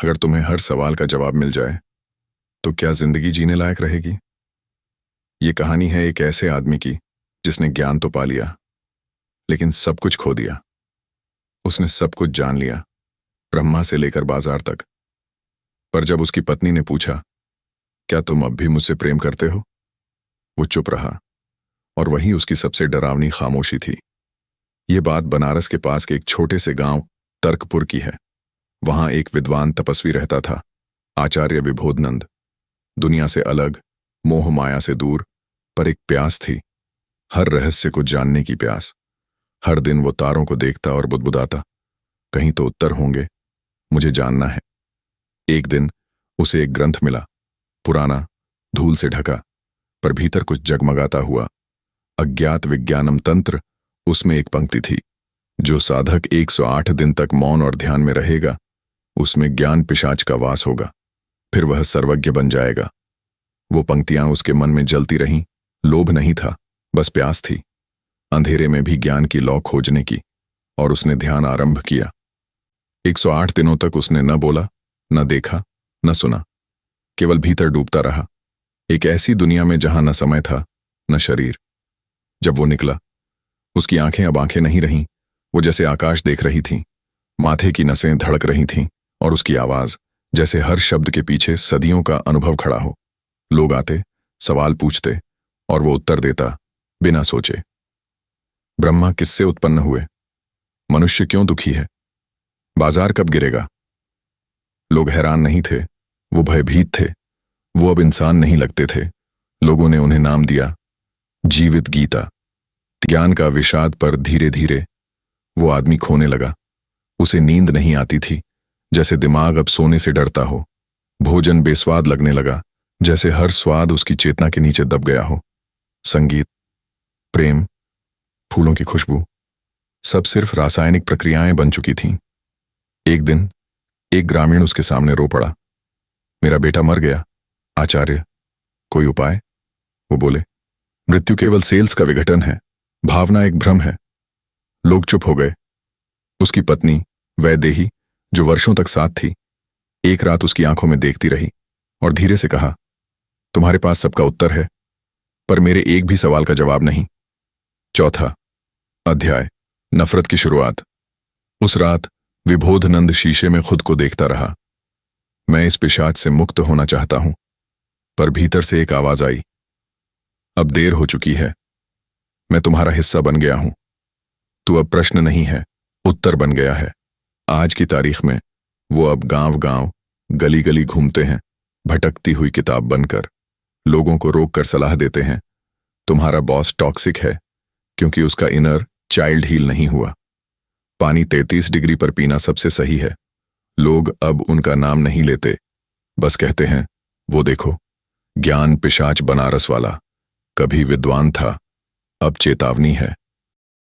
अगर तुम्हें हर सवाल का जवाब मिल जाए तो क्या जिंदगी जीने लायक रहेगी। ये कहानी है एक ऐसे आदमी की जिसने ज्ञान तो पा लिया लेकिन सब कुछ खो दिया। उसने सब कुछ जान लिया, ब्रह्मा से लेकर बाजार तक। पर जब उसकी पत्नी ने पूछा, क्या तुम अब भी मुझसे प्रेम करते हो, वो चुप रहा। और वही उसकी सबसे डरावनी खामोशी थी। ये बात बनारस के पास के एक छोटे से गांव तर्कपुर की है। वहां एक विद्वान तपस्वी रहता था, आचार्य विबोधनंद। दुनिया से अलग, मोह माया से दूर, पर एक प्यास थी, हर रहस्य को जानने की प्यास। हर दिन वो तारों को देखता और बुदबुदाता, कहीं तो उत्तर होंगे, मुझे जानना है। एक दिन उसे एक ग्रंथ मिला, पुराना, धूल से ढका, पर भीतर कुछ जगमगाता हुआ। अज्ञात विज्ञानम तंत्र, उसमें एक पंक्ति थी, जो साधक 108 दिन तक मौन और ध्यान में रहेगा, उसमें ज्ञान पिशाच का वास होगा, फिर वह सर्वज्ञ बन जाएगा। वो पंक्तियां उसके मन में जलती रहीं। लोभ नहीं था, बस प्यास थी, अंधेरे में भी ज्ञान की लौ खोजने की। और उसने ध्यान आरंभ किया। 108 दिनों तक उसने न बोला, न देखा, न सुना, केवल भीतर डूबता रहा, एक ऐसी दुनिया में जहां न समय था न शरीर। जब वो निकला, उसकी आंखें अब आंखें नहीं रहीं, वो जैसे आकाश देख रही थीं। माथे की नसें धड़क रही थीं और उसकी आवाज जैसे हर शब्द के पीछे सदियों का अनुभव खड़ा हो। लोग आते, सवाल पूछते और वो उत्तर देता बिना सोचे। ब्रह्मा किससे उत्पन्न हुए? मनुष्य क्यों दुखी है? बाजार कब गिरेगा? लोग हैरान नहीं थे, वो भयभीत थे। वो अब इंसान नहीं लगते थे। लोगों ने उन्हें नाम दिया जीवित गीता। ज्ञान का विषाद पर धीरे धीरे वो आदमी खोने लगा। उसे नींद नहीं आती थी, जैसे दिमाग अब सोने से डरता हो। भोजन बेस्वाद लगने लगा, जैसे हर स्वाद उसकी चेतना के नीचे दब गया हो। संगीत, प्रेम, फूलों की खुशबू, सब सिर्फ रासायनिक प्रक्रियाएं बन चुकी थीं। एक दिन एक ग्रामीण उसके सामने रो पड़ा। मेरा बेटा मर गया आचार्य, कोई उपाय? वो बोले, मृत्यु केवल सेल्स का विघटन है, भावना एक भ्रम है। लोग चुप हो गए। उसकी पत्नी वैदेही, जो वर्षों तक साथ थी, एक रात उसकी आंखों में देखती रही और धीरे से कहा, तुम्हारे पास सबका उत्तर है, पर मेरे एक भी सवाल का जवाब नहीं। चौथा अध्याय, नफरत की शुरुआत। उस रात विबोधनंद शीशे में खुद को देखता रहा। मैं इस पिशाच से मुक्त होना चाहता हूं। पर भीतर से एक आवाज आई, अब देर हो चुकी है, मैं तुम्हारा हिस्सा बन गया हूं। तू अब प्रश्न नहीं है, उत्तर बन गया है। आज की तारीख में वो अब गांव गांव, गली गली घूमते हैं, भटकती हुई किताब बनकर। लोगों को रोक कर सलाह देते हैं, तुम्हारा बॉस टॉक्सिक है क्योंकि उसका इनर चाइल्ड हील नहीं हुआ। पानी 33 डिग्री पर पीना सबसे सही है। लोग अब उनका नाम नहीं लेते, बस कहते हैं, वो देखो, ज्ञान पिशाच बनारस वाला, कभी विद्वान था, अब चेतावनी है।